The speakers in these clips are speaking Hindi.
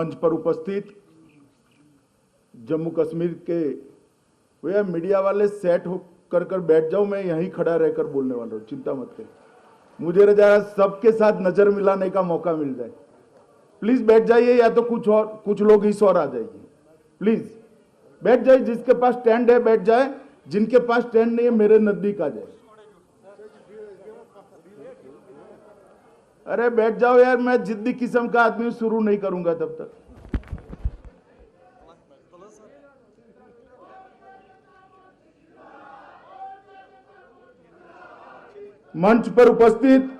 मंच पर उपस्थित जम्मू कश्मीर के भैया मीडिया वाले सेट हो कर बैठ जाओ, मैं यहीं खड़ा रहकर बोलने वाला हूँ, चिंता मत करो। मुझे जरा सबके साथ नजर मिलाने का मौका मिल जाए। प्लीज बैठ जाइए, या तो कुछ लोग इस और आ जाइए। प्लीज बैठ जाइए, जिसके पास स्टैंड है बैठ जाए, जिनके पास स्टैंड नहीं है मेरे नजदीक आ जाए। अरे बैठ जाओ यार, मैं जिद्दी किस्म का आदमी शुरू नहीं करूंगा तब तक। मंच पर उपस्थित,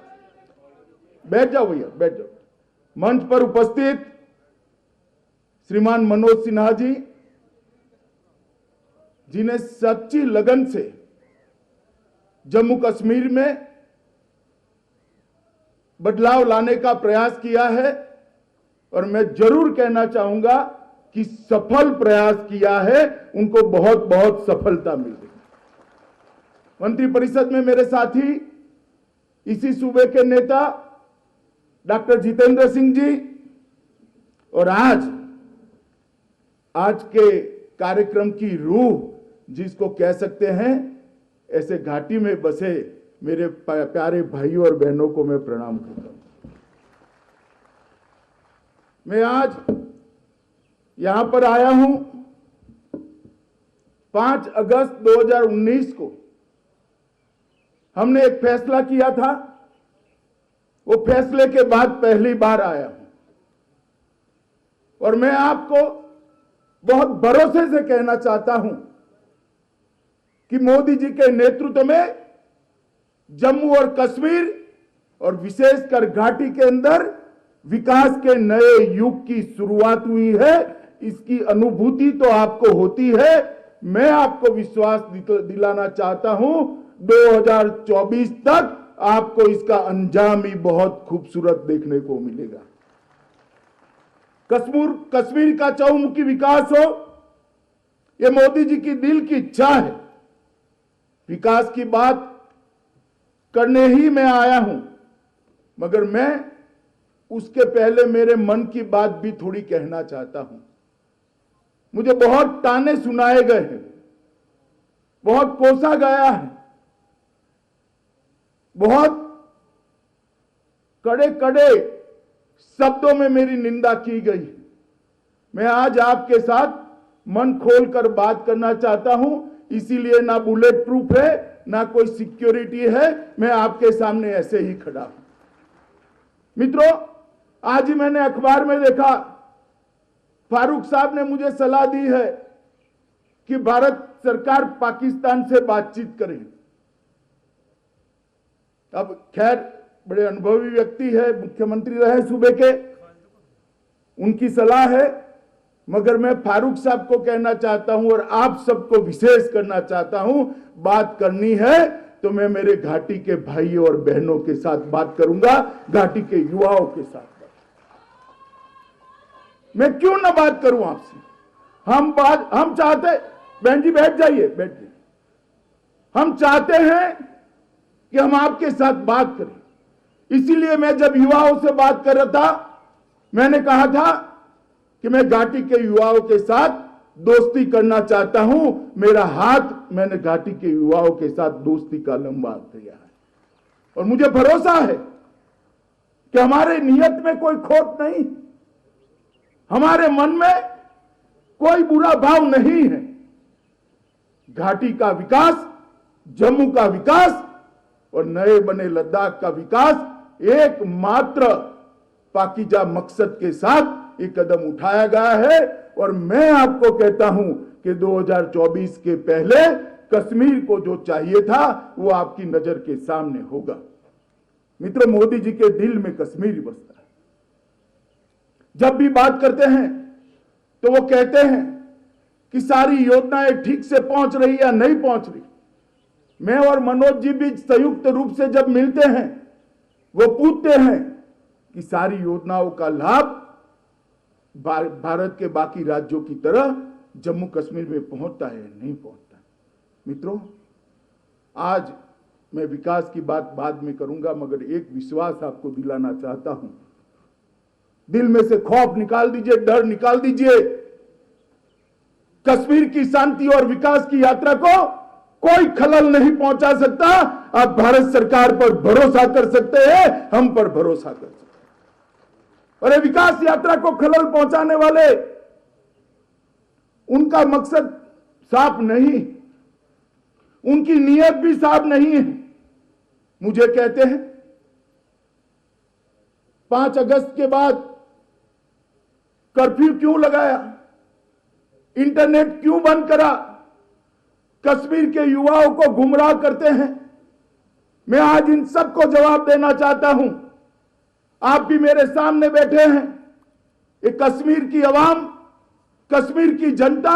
बैठ जाओ भैया बैठ जाओ। मंच पर उपस्थित श्रीमान मनोज सिन्हा जी, जिन्हें सच्ची लगन से जम्मू कश्मीर में बदलाव लाने का प्रयास किया है, और मैं जरूर कहना चाहूंगा कि सफल प्रयास किया है, उनको बहुत बहुत सफलता मिल रही। मंत्रिपरिषद में मेरे साथी इसी सूबे के नेता डॉक्टर जितेंद्र सिंह जी, और आज के कार्यक्रम की रूह जिसको कह सकते हैं, ऐसे घाटी में बसे मेरे प्यारे भाइयों और बहनों को मैं प्रणाम करता हूं। मैं आज यहां पर आया हूं 5 अगस्त 2019 को हमने एक फैसला किया था। वो फैसले के बाद पहली बार आया हूं, और मैं आपको बहुत भरोसे से कहना चाहता हूं कि मोदी जी के नेतृत्व में जम्मू और कश्मीर और विशेषकर घाटी के अंदर विकास के नए युग की शुरुआत हुई है। इसकी अनुभूति तो आपको होती है। मैं आपको विश्वास दिलाना चाहता हूं 2024 तक आपको इसका अंजाम ही बहुत खूबसूरत देखने को मिलेगा। कश्मीर का चहुमुखी विकास हो, यह मोदी जी की दिल की इच्छा है। विकास की बात करने ही मैं आया हूं, मगर मैं उसके पहले मेरे मन की बात भी थोड़ी कहना चाहता हूं। मुझे बहुत ताने सुनाए गए हैं, बहुत कोसा गया है, बहुत कड़े कड़े शब्दों में मेरी निंदा की गई। मैं आज आपके साथ मन खोलकर बात करना चाहता हूं, इसीलिए ना बुलेट प्रूफ है ना कोई सिक्योरिटी है, मैं आपके सामने ऐसे ही खड़ा हूं। मित्रों, आज ही मैंने अखबार में देखा, फारूक साहब ने मुझे सलाह दी है कि भारत सरकार पाकिस्तान से बातचीत करे। अब खैर बड़े अनुभवी व्यक्ति है, मुख्यमंत्री रहे सूबे के, उनकी सलाह है, मगर मैं फारूक साहब को कहना चाहता हूं और आप सबको विशेष करना चाहता हूं, बात करनी है तो मैं मेरे घाटी के भाइयों और बहनों के साथ बात करूंगा, घाटी के युवाओं के साथ। मैं क्यों ना बात करूं आपसे? हम चाहते, बहन जी बैठ जाइए, बैठ जाइए। हम चाहते हैं कि हम आपके साथ बात करें। इसीलिए मैं जब युवाओं से बात कर रहा था, मैंने कहा था कि मैं घाटी के युवाओं के साथ दोस्ती करना चाहता हूं। मेरा हाथ मैंने घाटी के युवाओं के साथ दोस्ती का लंबा किया है, और मुझे भरोसा है कि हमारे नियत में कोई खोट नहीं, हमारे मन में कोई बुरा भाव नहीं है। घाटी का विकास, जम्मू का विकास और नए बने लद्दाख का विकास एकमात्र पाकीजा मकसद के साथ एक कदम उठाया गया है। और मैं आपको कहता हूं कि 2024 के पहले कश्मीर को जो चाहिए था वो आपकी नजर के सामने होगा। मित्रों, मोदी जी के दिल में कश्मीर बसता है। जब भी बात करते हैं तो वो कहते हैं कि सारी योजनाएं ठीक से पहुंच रही या नहीं पहुंच रही। मैं और मनोज जी भी संयुक्त रूप से जब मिलते हैं, वो पूछते हैं कि सारी योजनाओं का लाभ भारत के बाकी राज्यों की तरह जम्मू कश्मीर में पहुंचता है नहीं पहुंचता। मित्रों, आज मैं विकास की बात बाद में करूंगा, मगर एक विश्वास आपको दिलाना चाहता हूं दिल में से खौफ निकाल दीजिए, डर निकाल दीजिए। कश्मीर की शांति और विकास की यात्रा को कोई खलल नहीं पहुंचा सकता। आप भारत सरकार पर भरोसा कर सकते हैं, हम पर भरोसा कर सकते हैं। और ये विकास यात्रा को खलल पहुंचाने वाले, उनका मकसद साफ नहीं, उनकी नीयत भी साफ नहीं है। मुझे कहते हैं 5 अगस्त के बाद कर्फ्यू क्यों लगाया, इंटरनेट क्यों बंद करा, कश्मीर के युवाओं को गुमराह करते हैं। मैं आज इन सबको जवाब देना चाहता हूं। आप भी मेरे सामने बैठे हैं। ये कश्मीर की आवाम, कश्मीर की जनता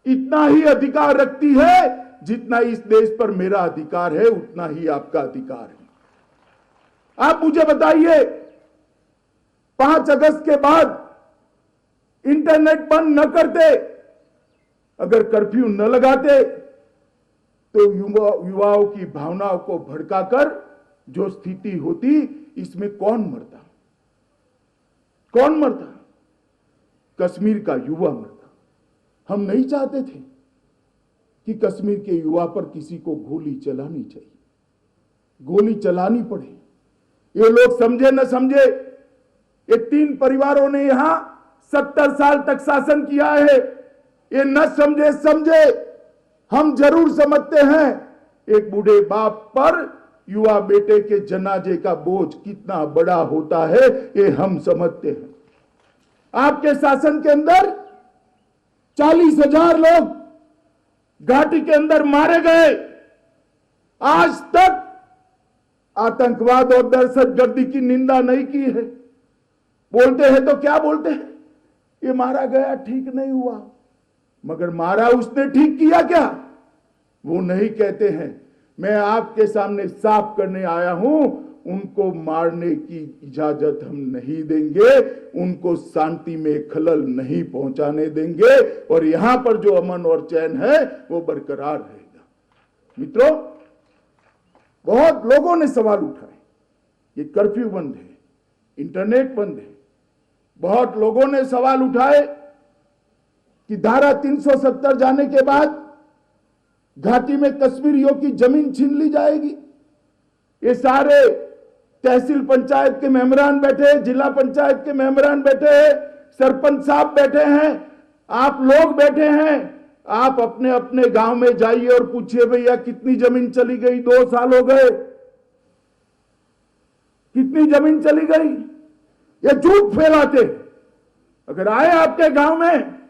इतना ही अधिकार रखती है जितना इस देश पर मेरा अधिकार है, उतना ही आपका अधिकार है। आप मुझे बताइए, 5 अगस्त के बाद इंटरनेट बंद न करते, अगर कर्फ्यू न लगाते, तो युवाओं की भावनाओं को भड़काकर जो स्थिति होती, इसमें कौन मरता? कौन मरता? कश्मीर का युवा मरता। हम नहीं चाहते थे कि कश्मीर के युवा पर किसी को गोली चलानी चाहिए, गोली चलानी पड़े। ये लोग समझे न समझे, ये 3 परिवारों ने यहां 70 साल तक शासन किया है। ये न समझे समझे, हम जरूर समझते हैं एक बूढ़े बाप पर युवा बेटे के जनाजे का बोझ कितना बड़ा होता है, ये हम समझते हैं। आपके शासन के अंदर 40,000 लोग घाटी के अंदर मारे गए। आज तक आतंकवाद और दहशतगर्दी की निंदा नहीं की है। बोलते हैं तो क्या बोलते हैं, ये मारा गया, ठीक नहीं हुआ। मगर मारा उसने ठीक किया क्या? वो नहीं कहते हैं। मैं आपके सामने साफ करने आया हूं, उनको मारने की इजाजत हम नहीं देंगे, उनको शांति में खलल नहीं पहुंचाने देंगे, और यहां पर जो अमन और चैन है वो बरकरार रहेगा। मित्रों, बहुत लोगों ने सवाल उठाए, ये कर्फ्यू बंद है, इंटरनेट बंद है। बहुत लोगों ने सवाल उठाए कि धारा 370 जाने के बाद घाटी में कश्मीरियों की जमीन छीन ली जाएगी। ये सारे तहसील पंचायत के मेंबरान बैठे, जिला पंचायत के मेंबरान बैठे हैं, सरपंच साहब बैठे हैं, आप लोग बैठे हैं। आप अपने अपने गांव में जाइए और पूछिए, भैया कितनी जमीन चली गई? 2 साल हो गए, कितनी जमीन चली गई? ये झूठ फैलाते। अगर आए आपके गांव में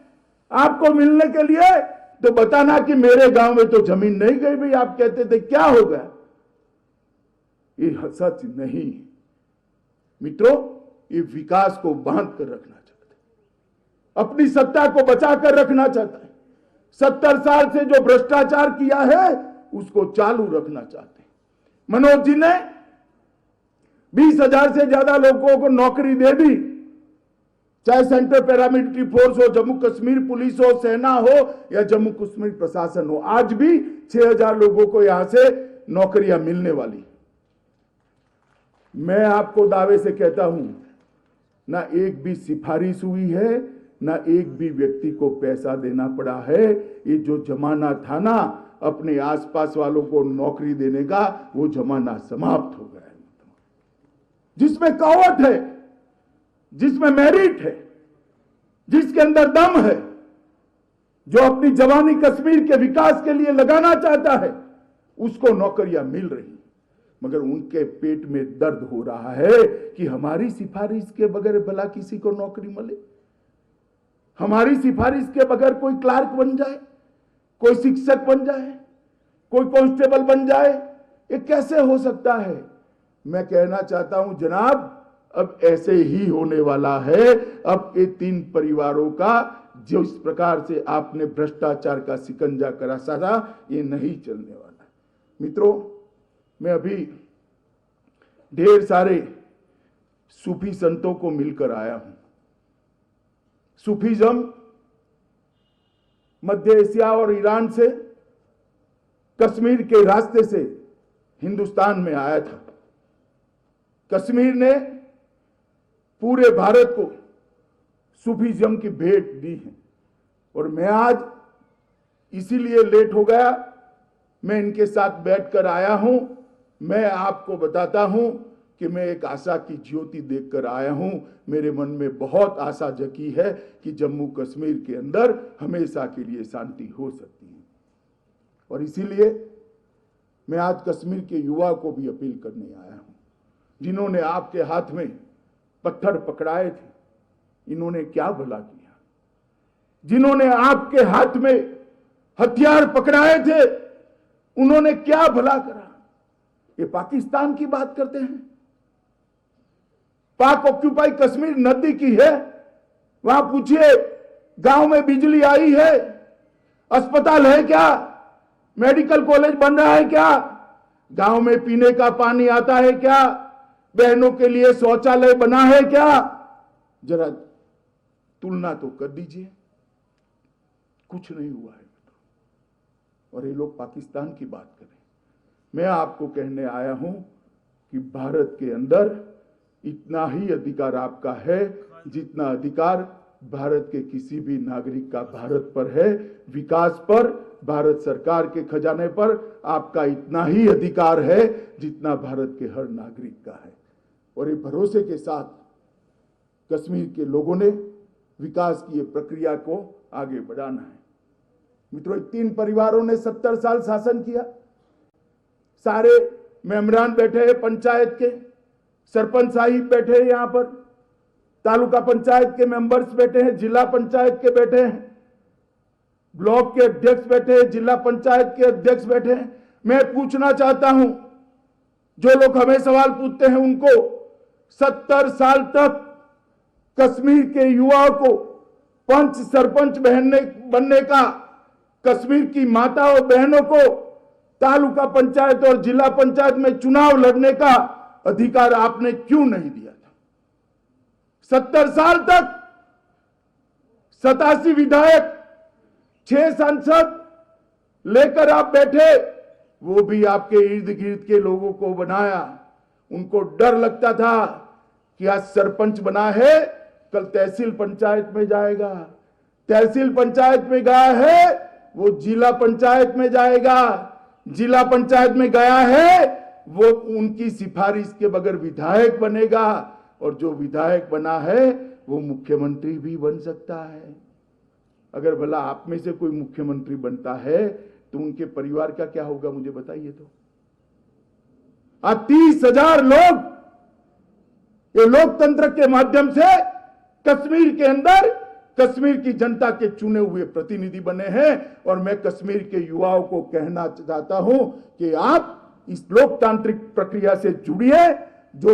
आपको मिलने के लिए, तो बताना कि मेरे गांव में तो जमीन नहीं गई। भाई आप कहते थे क्या हो गया? ये सच नहीं। मित्रों, ये विकास को बांध कर रखना चाहता है, अपनी सत्ता को बचा कर रखना चाहता है। 70 साल से जो भ्रष्टाचार किया है उसको चालू रखना चाहते हैं। मनोज जी ने 20,000 से ज्यादा लोगों को नौकरी दे दी, चाहे सेंट्रल पैरामिलिट्री फोर्स हो, जम्मू कश्मीर पुलिस हो, सेना हो या जम्मू कश्मीर प्रशासन हो। आज भी 6,000 लोगों को यहां से नौकरियां मिलने वाली। मैं आपको दावे से कहता हूं, ना एक भी सिफारिश हुई है, ना एक भी व्यक्ति को पैसा देना पड़ा है। ये जो जमाना था ना अपने आसपास वालों को नौकरी देने का, वो जमाना समाप्त हो गया है। जिसमें कौवत है, जिसमें मेरिट है, जिसके अंदर दम है, जो अपनी जवानी कश्मीर के विकास के लिए लगाना चाहता है, उसको नौकरियां मिल रही। मगर उनके पेट में दर्द हो रहा है कि हमारी सिफारिश के बगैर भला किसी को नौकरी मिले, हमारी सिफारिश के बगैर कोई क्लार्क बन जाए, कोई शिक्षक बन जाए, कोई कांस्टेबल बन जाए। ये कैसे हो सकता है? मैं कहना चाहता हूं जनाब, अब ऐसे ही होने वाला है। अब ये 3 परिवारों का जो इस प्रकार से आपने भ्रष्टाचार का शिकंजा करा सारा, ये नहीं चलने वाला। मित्रों, मैं अभी ढेर सारे सूफी संतों को मिलकर आया हूं। सूफीज्म मध्य एशिया और ईरान से कश्मीर के रास्ते से हिंदुस्तान में आया था। कश्मीर ने पूरे भारत को सूफीज्म की भेंट दी है। और मैं आज इसीलिए लेट हो गया, मैं इनके साथ बैठकर आया हूं। मैं आपको बताता हूं कि मैं एक आशा की ज्योति देखकर आया हूं। मेरे मन में बहुत आशा जगी है कि जम्मू कश्मीर के अंदर हमेशा के लिए शांति हो सकती है। और इसीलिए मैं आज कश्मीर के युवा को भी अपील करने आया हूं, जिन्होंने आपके हाथ में पत्थर पकड़ाए थे, इन्होंने क्या भला किया? जिन्होंने आपके हाथ में हथियार पकड़ाए थे, उन्होंने क्या भला करा? ये पाकिस्तान की बात करते हैं। पाक ऑक्यूपाई कश्मीर नजदीकी है, वहां पूछिए गांव में बिजली आई है, अस्पताल है क्या, मेडिकल कॉलेज बन रहा है क्या, गांव में पीने का पानी आता है क्या, बहनों के लिए शौचालय बना है क्या? जरा तुलना तो कर दीजिए। कुछ नहीं हुआ है। और ये लोग पाकिस्तान की बात करें। मैं आपको कहने आया हूं कि भारत के अंदर इतना ही अधिकार आपका है जितना अधिकार भारत के किसी भी नागरिक का भारत पर है। विकास पर, भारत सरकार के खजाने पर आपका इतना ही अधिकार है जितना भारत के हर नागरिक का है। और ये भरोसे के साथ कश्मीर के लोगों ने विकास की ये प्रक्रिया को आगे बढ़ाना है। मित्रों, 3 परिवारों ने 70 साल शासन किया। सारे मेंबरान बैठे हैं, पंचायत के सरपंच साहिब बैठे हैं, यहां पर तालुका पंचायत के मेंबर्स बैठे हैं, जिला पंचायत के बैठे हैं, ब्लॉक के अध्यक्ष बैठे हैं, जिला पंचायत के अध्यक्ष बैठे हैं। मैं पूछना चाहता हूं, जो लोग हमें सवाल पूछते हैं उनको, 70 साल तक कश्मीर के युवाओं को पंच सरपंच बनने का, कश्मीर की माता और बहनों को तालुका पंचायत और जिला पंचायत में चुनाव लड़ने का अधिकार आपने क्यों नहीं दिया था? 70 साल तक 87 विधायक, 6 सांसद लेकर आप बैठे, वो भी आपके इर्द गिर्द के लोगों को बनाया। उनको डर लगता था कि आज सरपंच बना है, कल तहसील पंचायत में जाएगा, तहसील पंचायत में गया है वो जिला पंचायत में जाएगा, जिला पंचायत में गया है वो उनकी सिफारिश के बगैर विधायक बनेगा, और जो विधायक बना है वो मुख्यमंत्री भी बन सकता है। अगर भला आप में से कोई मुख्यमंत्री बनता है तो उनके परिवार का क्या होगा, मुझे बताइए। तो आज 30,000 लोग ये लोकतंत्र के माध्यम से कश्मीर के अंदर कश्मीर की जनता के चुने हुए प्रतिनिधि बने हैं। और मैं कश्मीर के युवाओं को कहना चाहता हूं कि आप इस लोकतांत्रिक प्रक्रिया से जुड़िए, जो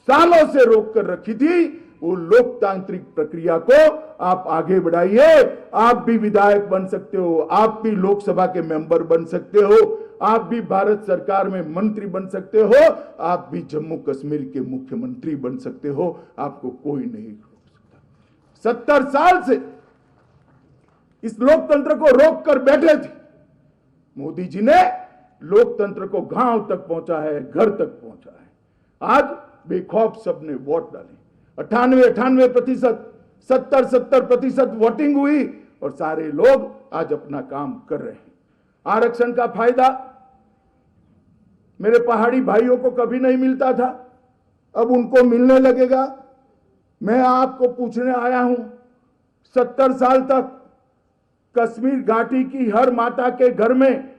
सालों से रोक कर रखी थी वो लोकतांत्रिक प्रक्रिया को आप आगे बढ़ाइए। आप भी विधायक बन सकते हो, आप भी लोकसभा के मेंबर बन सकते हो, आप भी भारत सरकार में मंत्री बन सकते हो, आप भी जम्मू कश्मीर के मुख्यमंत्री बन सकते हो। आपको कोई नहीं रोक सकता। 70 साल से इस लोकतंत्र को रोक कर बैठे थे। मोदी जी ने लोकतंत्र को गांव तक पहुंचा है, घर तक पहुंचा है। आज बेखौफ सबने वोट डाले, 98% 70% वोटिंग हुई और सारे लोग आज अपना काम कर रहे हैं। आरक्षण का फायदा मेरे पहाड़ी भाइयों को कभी नहीं मिलता था, अब उनको मिलने लगेगा। मैं आपको पूछने आया हूं, 70 साल तक कश्मीर घाटी की हर माता के घर में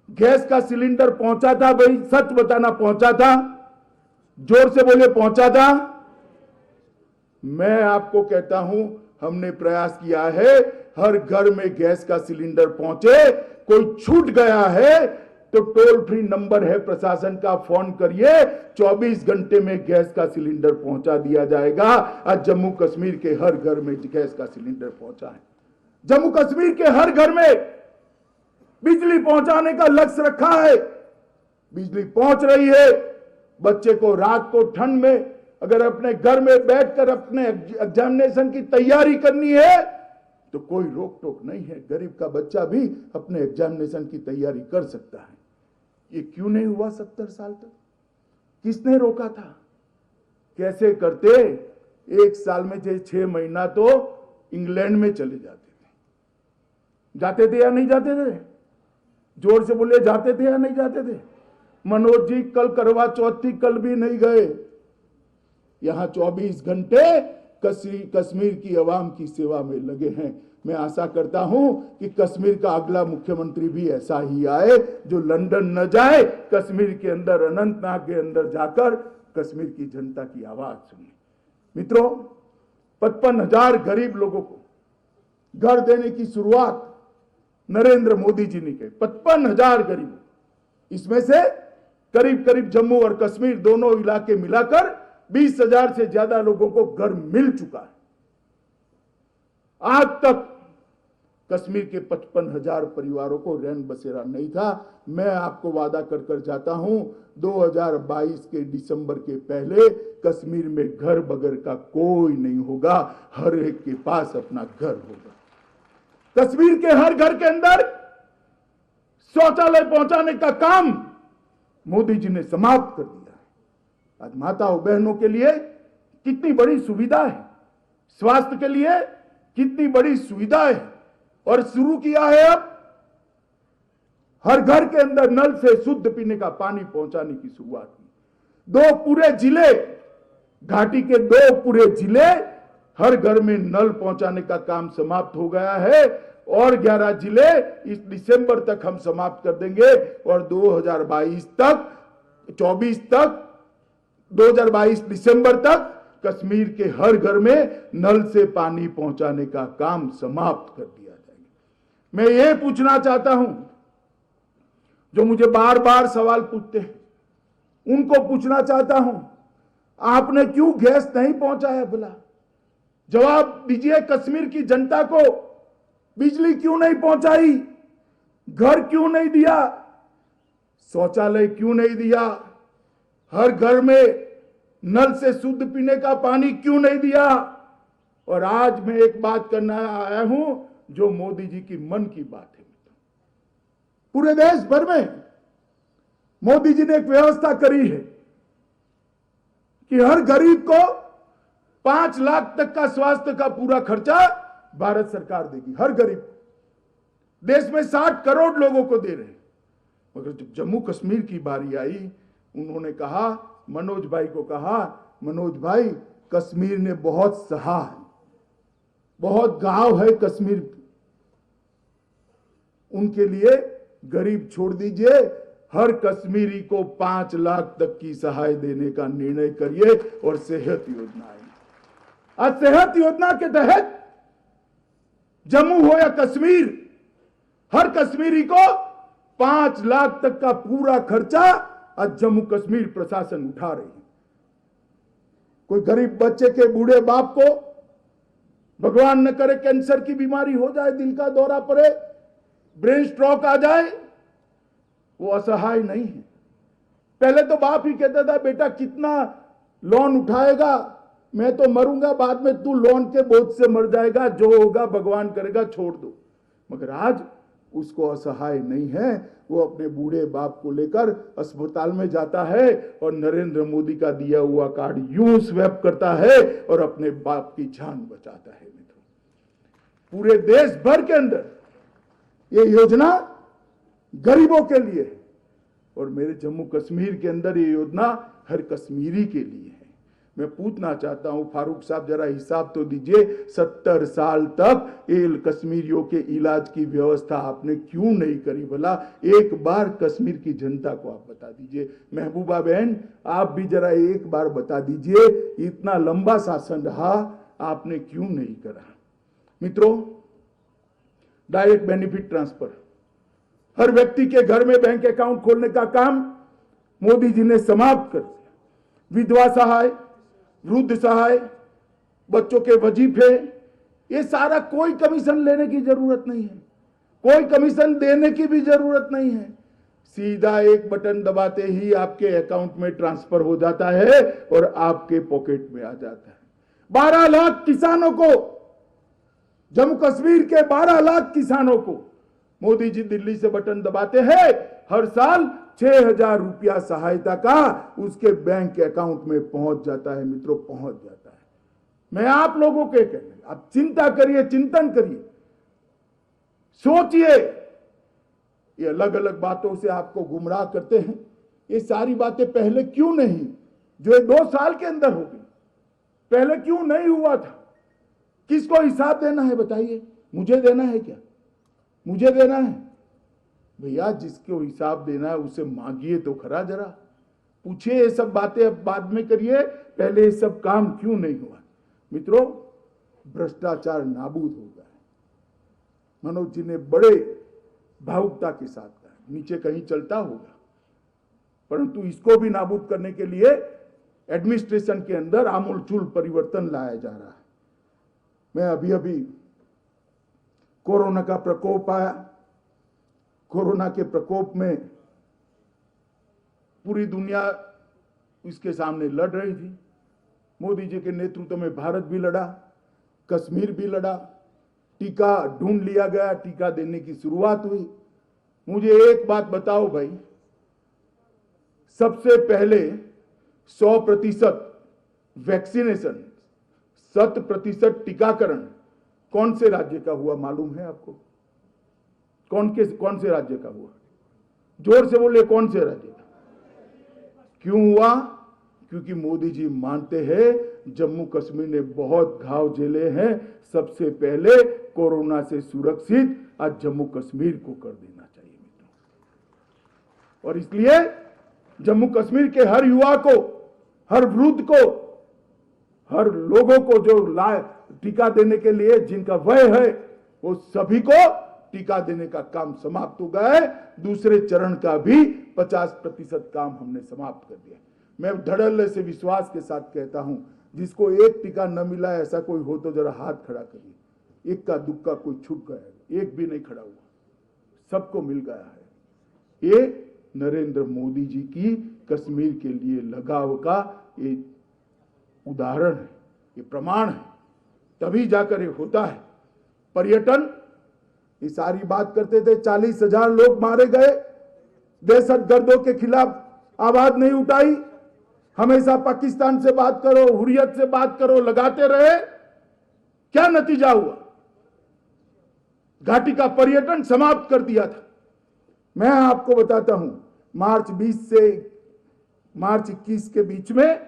गैस का सिलेंडर पहुंचा था? भाई सच बताना, पहुंचा था? जोर से बोले, पहुंचा था? मैं आपको कहता हूं, हमने प्रयास किया है हर घर में गैस का सिलेंडर पहुंचे। कोई छूट गया है तो टोल फ्री नंबर है प्रशासन का, फोन करिए, 24 घंटे में गैस का सिलेंडर पहुंचा दिया जाएगा। आज जम्मू कश्मीर के हर घर में गैस का सिलेंडर पहुंचा है। जम्मू कश्मीर के हर घर में बिजली पहुंचाने का लक्ष्य रखा है। बिजली पहुंच रही है। बच्चे को रात को ठंड में अगर अपने घर में बैठकर अपने एग्जामिनेशन की तैयारी करनी है तो कोई रोक टोक नहीं है। गरीब का बच्चा भी अपने एग्जामिनेशन की तैयारी कर सकता है। ये क्यों नहीं हुआ 70 साल तक? किसने रोका था? कैसे करते एक साल में 6 महीना तो इंग्लैंड में चले जाते थे या नहीं जाते थे? जोर से बोले, जाते थे या नहीं जाते थे? मनोज जी कल करवा चौथ थी, कल भी नहीं गए। यहां 24 घंटे कश्मीर की आवाम की सेवा में लगे हैं। मैं आशा करता हूं कि कश्मीर का अगला मुख्यमंत्री भी ऐसा ही आए, जो लंदन न जाए, कश्मीर के अंदर, अनंतनाग के अंदर जाकर कश्मीर की जनता की आवाज सुने। मित्रों, 55,000 गरीब लोगों को घर देने की शुरुआत नरेंद्र मोदी जी ने की। 55,000 गरीबों, इसमें से करीब करीब जम्मू और कश्मीर दोनों इलाके मिलाकर 20,000 से ज्यादा लोगों को घर मिल चुका है। आज तक कश्मीर के 55,000 परिवारों को रैन बसेरा नहीं था। मैं आपको वादा कर जाता हूं, 2022 के दिसंबर के पहले कश्मीर में घर बगैर का कोई नहीं होगा, हर एक के पास अपना घर होगा। कश्मीर के हर घर के अंदर शौचालय पहुंचाने का काम मोदी जी ने समाप्त कर दिया। आज माताओं बहनों के लिए कितनी बड़ी सुविधा है, स्वास्थ्य के लिए कितनी बड़ी सुविधा है, और शुरू किया है अब हर घर के अंदर नल से शुद्ध पीने का पानी पहुंचाने की शुरुआत की। 2 पूरे जिले, घाटी के 2 पूरे जिले, हर घर में नल पहुंचाने का काम समाप्त हो गया है, और 11 जिले इस दिसंबर तक हम समाप्त कर देंगे, और 2022 दिसंबर तक कश्मीर के हर घर में नल से पानी पहुंचाने का काम समाप्त कर दिया जाएगा। मैं ये पूछना चाहता हूं, जो मुझे बार बार सवाल पूछते हैं, उनको पूछना चाहता हूं, आपने क्यों गैस नहीं पहुंचाया? बोला, जवाब दीजिए। कश्मीर की जनता को बिजली क्यों नहीं पहुंचाई? घर क्यों नहीं दिया? शौचालय क्यों नहीं दिया? हर घर में नल से शुद्ध पीने का पानी क्यों नहीं दिया? और आज मैं एक बात करना आया हूं, जो मोदी जी की मन की बात है। पूरे देश भर में मोदी जी ने एक व्यवस्था करी है कि हर गरीब को 5 लाख तक का स्वास्थ्य का पूरा खर्चा भारत सरकार देगी, हर गरीब। देश में 60 करोड़ लोगों को दे रहे हैं। मगर जब जम्मू कश्मीर की बारी आई, उन्होंने कहा, मनोज भाई को कहा, मनोज भाई, कश्मीर ने बहुत सहा है, बहुत गांव है कश्मीर, उनके लिए गरीब छोड़ दीजिए, हर कश्मीरी को 5 लाख तक की सहाय देने का निर्णय करिए, और सेहत योजना है। आज सेहत योजना के तहत जम्मू हो या कश्मीर, हर कश्मीरी को 5 लाख तक का पूरा खर्चा आज जम्मू कश्मीर प्रशासन उठा रही है। कोई गरीब बच्चे के बूढ़े बाप को भगवान न करे कैंसर की बीमारी हो जाए, दिल का दौरा पड़े, ब्रेन स्ट्रोक आ जाए, वो असहाय नहीं है। पहले तो बाप ही कहता था, बेटा कितना लोन उठाएगा, मैं तो मरूंगा, बाद में तू लोन के बोझ से मर जाएगा, जो होगा भगवान करेगा, छोड़ दो। मगर आज उसको असहाय नहीं है, वो अपने बूढ़े बाप को लेकर अस्पताल में जाता है और नरेंद्र मोदी का दिया हुआ कार्ड यूं स्वैप करता है और अपने बाप की जान बचाता है। मित्रों, पूरे देश भर के अंदर ये योजना गरीबों के लिए है, और मेरे जम्मू कश्मीर के अंदर ये योजना हर कश्मीरी के लिए है। मैं पूछना चाहता हूं, फारूक साहब जरा हिसाब तो दीजिए, 70 साल तक ये कश्मीरियों के इलाज की व्यवस्था आपने क्यों नहीं करी? भला एक बार कश्मीर की जनता को आप बता दीजिए। महबूबा बहन, आप भी जरा एक बार बता दीजिए, इतना लंबा शासन रहा, आपने क्यों नहीं करा? मित्रों, डायरेक्ट बेनिफिट ट्रांसफर, हर व्यक्ति के घर में बैंक अकाउंट खोलने का काम मोदी जी ने समाप्त कर दिया। विधवा सहाय, वृद्ध सहाय, बच्चों के वजीफे, ये सारा कोई कमीशन लेने की जरूरत नहीं है, कोई कमीशन देने की भी जरूरत नहीं है। सीधा एक बटन दबाते ही आपके अकाउंट में ट्रांसफर हो जाता है और आपके पॉकेट में आ जाता है। 12 लाख किसानों को, जम्मू कश्मीर के 12 लाख किसानों को मोदी जी दिल्ली से बटन दबाते हैं, हर साल 6,000 रुपया सहायता का उसके बैंक के अकाउंट में पहुंच जाता है। मित्रों, पहुंच जाता है। मैं आप लोगों के कहने, आप चिंता करिए, चिंतन करिए, सोचिए। ये अलग अलग बातों से आपको गुमराह करते हैं। ये सारी बातें पहले क्यों नहीं, जो ये 2 साल के अंदर हो गई, पहले क्यों नहीं हुआ था? किसको हिसाब देना है बताइए? मुझे देना है क्या? मुझे देना है? भैया जिसको हिसाब देना है उसे मांगिए तो खरा, जरा पूछिए। ये सब बातें अब बाद में करिए, पहले ये सब काम क्यों नहीं हुआ? मित्रों, भ्रष्टाचार नाबूद हो गया है। मनोज जी ने बड़े भावुकता के साथ कहा, नीचे कहीं चलता होगा, परंतु इसको भी नाबूद करने के लिए एडमिनिस्ट्रेशन के अंदर आमूलचूल परिवर्तन लाया जा रहा है। मैं अभी अभी कोरोना का प्रकोप आया, कोरोना के प्रकोप में पूरी दुनिया इसके सामने लड़ रही थी। मोदी जी के नेतृत्व में भारत भी लड़ा, कश्मीर भी लड़ा, टीका ढूंढ लिया गया, टीका देने की शुरुआत हुई। मुझे एक बात बताओ भाई, सबसे पहले 100% वैक्सीनेशन, 100% टीकाकरण कौन से राज्य का हुआ मालूम है आपको? कौन से राज्य का हुआ? जोर से बोलिए, कौन से राज्य का? क्यों हुआ? क्योंकि मोदी जी मानते हैं जम्मू कश्मीर ने बहुत घाव झेले हैं, सबसे पहले कोरोना से सुरक्षित आज जम्मू कश्मीर को कर देना चाहिए मित्रों। और इसलिए जम्मू कश्मीर के हर युवा को, हर वृद्ध को, हर लोगों को जो टीका देने के लिए जिनका वय है, वो सभी को टीका देने का काम समाप्त हो गया है। दूसरे चरण का भी 50% काम हमने समाप्त कर दिया। मैं धड़ल्ले से विश्वास के साथ कहता हूं, जिसको एक टीका न मिला ऐसा कोई हो तो जरा हाथ खड़ा करिए। एक का दुक्का कोई छूट गया, एक भी नहीं खड़ा हुआ, सबको मिल गया है। ये नरेंद्र मोदी जी की कश्मीर के लिए लगाव का ये उदाहरण है, ये प्रमाण है, तभी जाकर ये होता है। पर्यटन, ये सारी बात करते थे, 40,000 लोग मारे गए, दहशतगर्दों के खिलाफ आवाज नहीं उठाई। हमेशा पाकिस्तान से बात करो, हुर्रियत से बात करो, लगाते रहे, क्या नतीजा हुआ? घाटी का पर्यटन समाप्त कर दिया था। मैं आपको बताता हूं, मार्च 20 से मार्च 21 के बीच में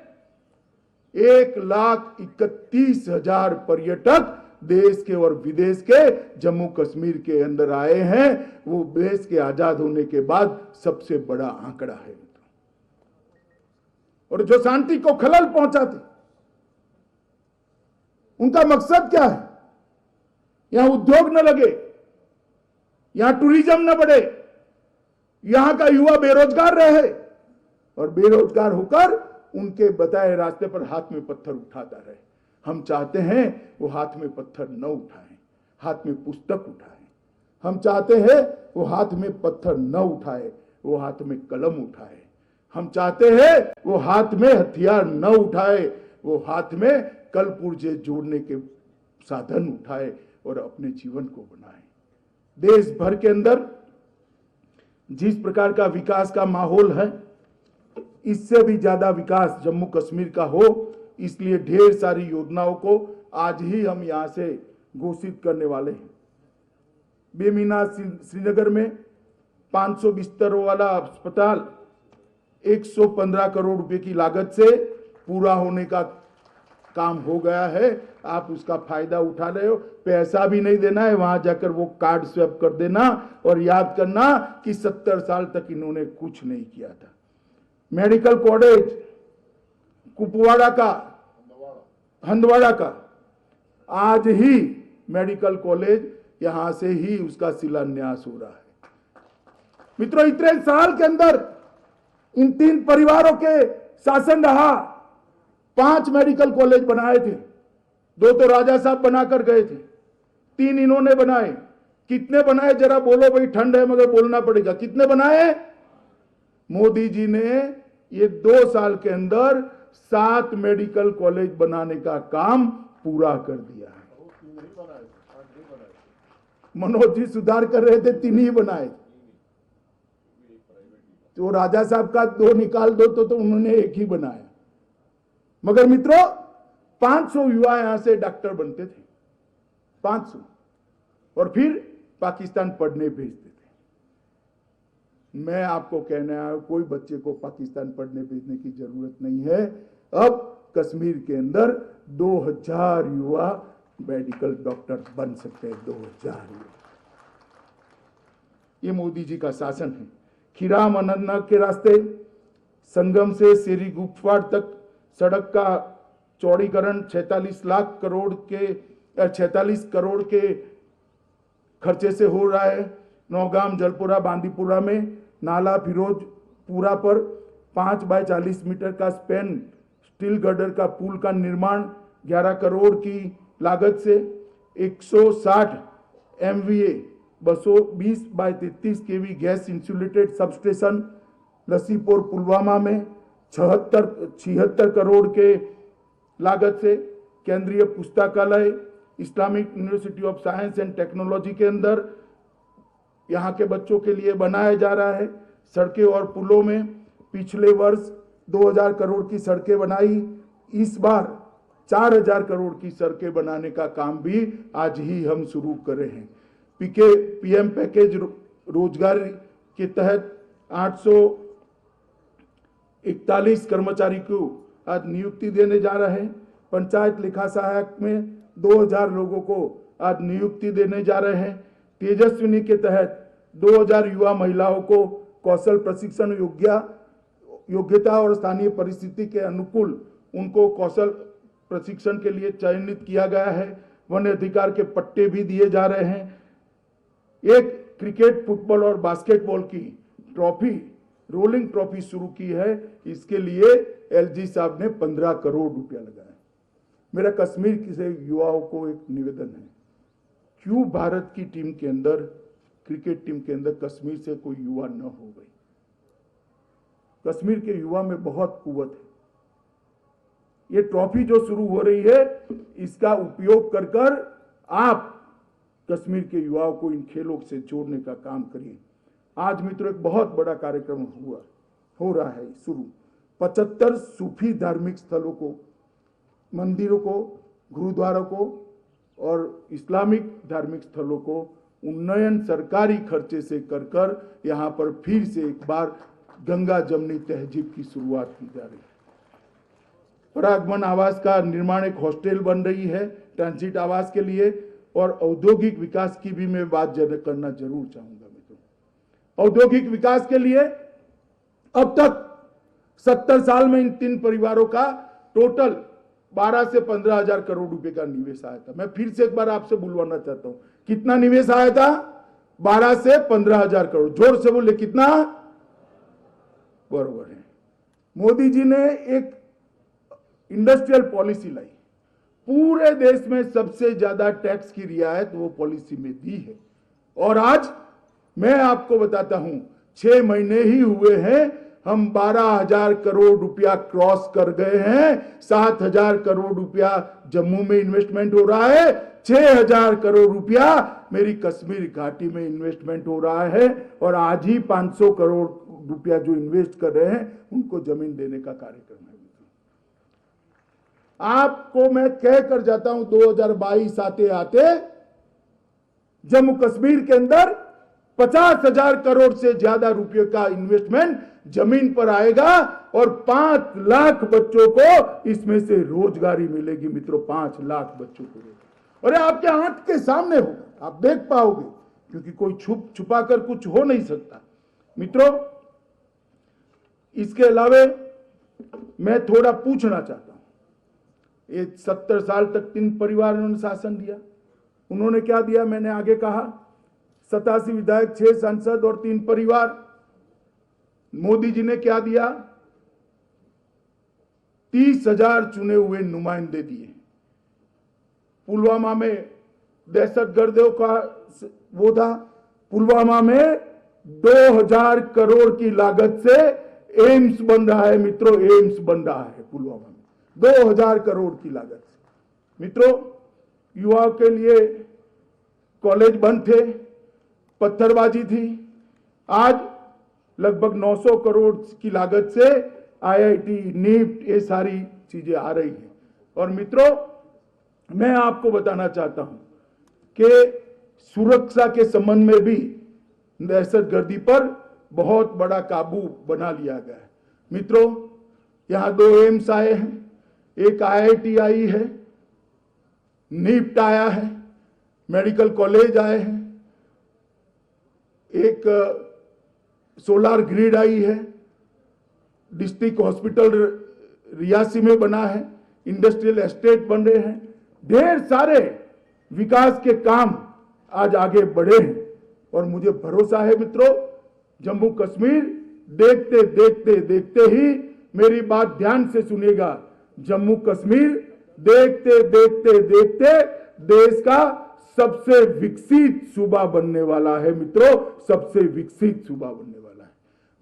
1,31,000 पर्यटक देश के और विदेश के जम्मू कश्मीर के अंदर आए हैं। वो देश के आजाद होने के बाद सबसे बड़ा आंकड़ा है। और जो शांति को खलल पहुंचाते, उनका मकसद क्या है? यहां उद्योग न लगे, यहां टूरिज्म न बढ़े, यहां का युवा बेरोजगार रहे और बेरोजगार होकर उनके बताए रास्ते पर हाथ में पत्थर उठाता रहे। हम चाहते हैं वो हाथ में पत्थर न उठाएं, हाथ में पुस्तक उठाएं। हम चाहते हैं वो हाथ में पत्थर न उठाए, वो हाथ में कलम उठाए। हम चाहते हैं वो हाथ में हथियार न उठाए, वो हाथ में कल पुर्जे जोड़ने के साधन उठाए और अपने जीवन को बनाए। देश भर के अंदर जिस प्रकार का विकास का माहौल है, इससे भी ज्यादा विकास जम्मू कश्मीर का हो, इसलिए ढेर सारी योजनाओं को आज ही हम यहां से घोषित करने वाले हैं। बेमीना श्रीनगर में 500 बिस्तरों वाला अस्पताल 115 करोड़ रुपए की लागत से पूरा होने का काम हो गया है। आप उसका फायदा उठा रहे हो, पैसा भी नहीं देना है, वहां जाकर वो कार्ड स्वैप कर देना और याद करना कि 70 साल तक इन्होंने कुछ नहीं किया था। मेडिकल कॉलेज कुपवाड़ा का, हंदवाड़ा का, आज ही मेडिकल कॉलेज यहां से ही उसका शिलान्यास हो रहा है। मित्रों, इतने साल के अंदर इन 3 परिवारों के शासन रहा, 5 मेडिकल कॉलेज बनाए थे। 2 तो राजा साहब बनाकर गए थे, 3 इन्होंने बनाए। कितने बनाए जरा बोलो भाई, ठंड है मगर बोलना पड़ेगा। कितने बनाए? मोदी जी ने ये 2 साल के अंदर 7 मेडिकल कॉलेज बनाने का काम पूरा कर दिया है। मनोज जी सुधार कर रहे थे, 3 ही बनाए। तो राजा साहब का 2 निकाल दो तो उन्होंने 1 ही बनाया। मगर मित्रों, 500 युवा यहां से डॉक्टर बनते थे, 500, और फिर पाकिस्तान पढ़ने भेजते थे। मैं आपको कहने आया हूं, कोई बच्चे को पाकिस्तान पढ़ने भेजने की जरूरत नहीं है। अब कश्मीर के अंदर 2000 युवा मेडिकल डॉक्टर बन सकते हैं, 2000 युवा। ये मोदी जी का शासन है। खीराम अनंतनाग के रास्ते, संगम से सेरी गुफवाड़ तक सड़क का चौड़ीकरण 46 करोड़ के खर्चे से हो रहा है। नौगाम, जलपुरा, बांदीपुरा में नाला फिरोजपुरा पर 5 बाय 40 मीटर का स्पेन स्टील गर्डर का पुल का निर्माण 11 करोड़ की लागत से, 160 MVA 220 by 33 kV gas insulated substation Lasipur Pulwama में 76 करोड़ के लागत से, केंद्रीय पुस्तकालय Islamic university of science and technology के अंदर यहाँ के बच्चों के लिए बनाया जा रहा है। सड़कें और पुलों में पिछले वर्ष 2000 करोड़ की सड़कें बनाई, इस बार 4000 करोड़ की सड़कें बनाने का काम भी आज ही हम शुरू कर रहे हैं। PM पैकेज रोजगार के तहत 841 कर्मचारी को आज नियुक्ति देने जा रहे हैं। पंचायत लेखा सहायक में 2000 लोगों को आज नियुक्ति देने जा रहे हैं। तेजस्विनी के तहत 2000 युवा महिलाओं को कौशल प्रशिक्षण योग्यता और स्थानीय परिस्थिति के अनुकूल उनको कौशल प्रशिक्षण के लिए चयनित किया गया है। वन अधिकार के पट्टे भी दिए जा रहे हैं। एक क्रिकेट, फुटबॉल और बास्केटबॉल की ट्रॉफी, रोलिंग ट्रॉफी शुरू की है। इसके लिए LG साहब ने 15 करोड़ रुपया लगाया। मेरा कश्मीर के युवाओं को एक निवेदन है, क्यों भारत की टीम के अंदर, क्रिकेट टीम के अंदर कश्मीर से कोई युवा न हो गई। कश्मीर के युवा में बहुत कुव्वत है। ये ट्रॉफी जो शुरू हो रही है, इसका उपयोग कर आप कश्मीर के युवाओं को इन खेलों से जोड़ने का काम करिए। आज मित्रों एक बहुत बड़ा कार्यक्रम हो रहा है शुरू। 75 सूफी धार्मिक स्थलों को, मंदिरों को, गुरुद्वारों को और इस्लामिक धार्मिक स्थलों को उन्नयन सरकारी खर्चे से कर यहाँ पर फिर से एक बार गंगा जमनी तहजीब की शुरुआत की जा रही है। परागमन आवास का निर्माण, एक हॉस्टल बन रही है ट्रांजिट आवास के लिए, और औद्योगिक विकास की भी मैं बात करना जरूर चाहूंगा मित्रों। औद्योगिक विकास के लिए अब तक 70 साल में इन 3 परिवारों का टोटल 12 से 15 हजार करोड़ रुपए का निवेश आया था। मैं फिर से एक बार आपसे बुलवाना चाहता हूं, कितना निवेश आया था? 12 से 15 हजार करोड़। जोर से बोले, कितना? बराबर है। मोदी जी ने एक इंडस्ट्रियल पॉलिसी लाई, पूरे देश में सबसे ज्यादा टैक्स की रियायत वो पॉलिसी में दी है। और आज मैं आपको बताता हूं, 6 महीने ही हुए हैं, हम 12,000 करोड़ रुपया क्रॉस कर गए हैं। 7,000 करोड़ रुपया जम्मू में इन्वेस्टमेंट हो रहा है, 6,000 करोड़ रुपया मेरी कश्मीर घाटी में इन्वेस्टमेंट हो रहा है, और आज ही 500 करोड़ रुपया जो इन्वेस्ट कर रहे हैं उनको जमीन देने का कार्यक्रम है। आपको मैं कह कर जाता हूं, 2022 आते आते जम्मू कश्मीर के अंदर 50,000 करोड़ से ज्यादा रुपये का इन्वेस्टमेंट जमीन पर आएगा, और 5 लाख बच्चों को इसमें से रोजगारी मिलेगी मित्रों। 5 लाख बच्चों को, और आपके आंख के सामने होगा, आप देख पाओगे, क्योंकि कोई छुपा कर कुछ हो नहीं सकता मित्रों। इसके अलावा मैं थोड़ा पूछना चाहता हूं, ये 70 साल तक 3 परिवारों ने शासन दिया। उन्होंने क्या दिया? मैंने आगे कहा, 87 विधायक, 6 सांसद और 3 परिवार। मोदी जी ने क्या दिया? 30,000 चुने हुए नुमाइंदे दिए। पुलवामा में दहशतगर्दों का वो था, पुलवामा में 2000 करोड़ की लागत से एम्स बन रहा है मित्रों, एम्स बन रहा है पुलवामा में 2000 करोड़ की लागत से। मित्रों, युवाओं के लिए कॉलेज बंद थे, पत्थरबाजी थी। आज लगभग 900 करोड़ की लागत से IIT, नीट, ये सारी चीजें आ रही हैं, और मित्रों, मैं आपको बताना चाहता हूं कि सुरक्षा के संबंध में भी दहशतगर्दी पर बहुत बड़ा काबू बना लिया गया है। मित्रों, यहां 2 एम्स आए हैं, एक IIT आई है, नीफ्ट आया है, मेडिकल कॉलेज आए हैं, एक सोलार ग्रिड आई है, डिस्ट्रिक्ट हॉस्पिटल रियासी में बना है, इंडस्ट्रियल एस्टेट बन रहे हैं, ढेर सारे विकास के काम आज आगे बढ़े हैं। और मुझे भरोसा है मित्रों, जम्मू कश्मीर देखते देखते देखते ही, मेरी बात ध्यान से सुनिएगा, जम्मू कश्मीर देखते देखते देखते देश का सबसे विकसित सूबा बनने वाला है। मित्रों, सबसे विकसित सूबा बनने वाला है।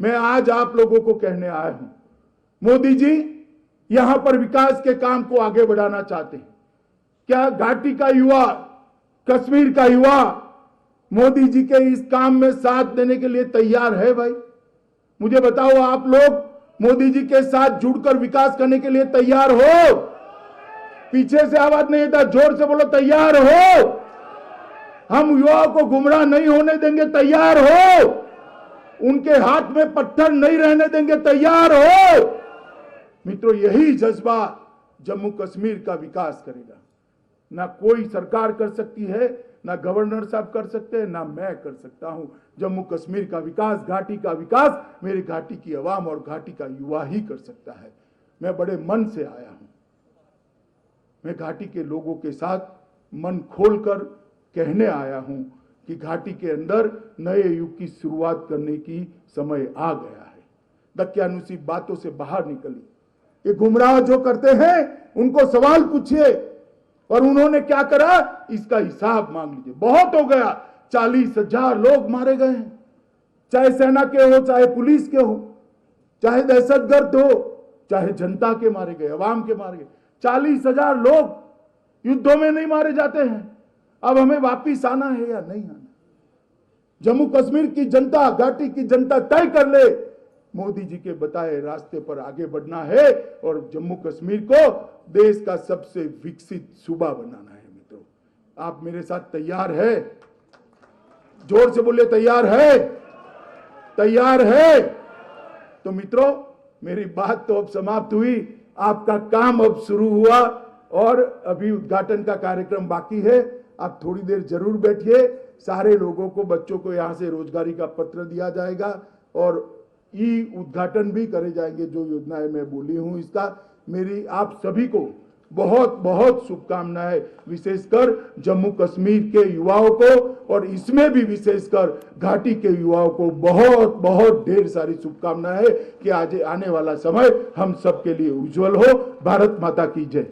मैं आज आप लोगों को कहने आया हूं, मोदी जी यहां पर विकास के काम को आगे बढ़ाना चाहते हैं। क्या घाटी का युवा, कश्मीर का युवा मोदी जी के इस काम में साथ देने के लिए तैयार है? भाई मुझे बताओ, आप लोग मोदी जी के साथ जुड़कर विकास करने के लिए तैयार हो? पीछे से आवाज नहीं था, जोर से बोलो, तैयार हो? हम युवाओं को गुमराह नहीं होने देंगे, तैयार हो? उनके हाथ में पत्थर नहीं रहने देंगे, तैयार हो? मित्रों, यही जज्बा जम्मू कश्मीर का विकास करेगा। ना कोई सरकार कर सकती है, ना गवर्नर साहब कर सकते हैं, ना मैं कर सकता हूं। जम्मू कश्मीर का विकास, घाटी का विकास मेरी घाटी की आवाम और घाटी का युवा ही कर सकता है। मैं बड़े मन से आया हूं, मैं घाटी के लोगों के साथ मन खोलकर कहने आया हूं कि घाटी के अंदर नए युग की शुरुआत करने की समय आ गया है। दकियानुसी बातों से बाहर निकली। ये गुमराह जो करते हैं उनको सवाल पूछिए, और उन्होंने क्या करा इसका हिसाब मांग लीजिए। बहुत हो गया, 40,000 लोग मारे गए हैं, चाहे सेना के हो, चाहे पुलिस के हो, चाहे दहशतगर्द हो, चाहे जनता के मारे गए, अवाम के मारे गए। 40,000 लोग युद्धों में नहीं मारे जाते हैं। अब हमें वापिस आना है या नहीं आना? जम्मू कश्मीर की जनता, घाटी की जनता तय कर ले। मोदी जी के बताए रास्ते पर आगे बढ़ना है और जम्मू कश्मीर को देश का सबसे विकसित सूबा बनाना है। मित्रों, आप मेरे साथ तैयार है? जोर से बोलिए, तैयार है? तैयार है? तो मित्रों, मेरी बात तो अब समाप्त हुई, आपका काम अब शुरू हुआ और अभी उद्घाटन का कार्यक्रम बाकी है। आप थोड़ी देर जरूर बैठिए। सारे लोगों को, बच्चों को यहां से रोजगारी का पत्र दिया जाएगा और उद्घाटन भी करे जाएंगे। जो योजनाएं मैं बोली हूं, इसका मेरी आप सभी को बहुत बहुत शुभकामनाएं, विशेषकर जम्मू कश्मीर के युवाओं को, और इसमें भी विशेषकर घाटी के युवाओं को बहुत बहुत ढेर सारी शुभकामनाएं कि आज आने वाला समय हम सबके लिए उज्जवल हो। भारत माता की जय।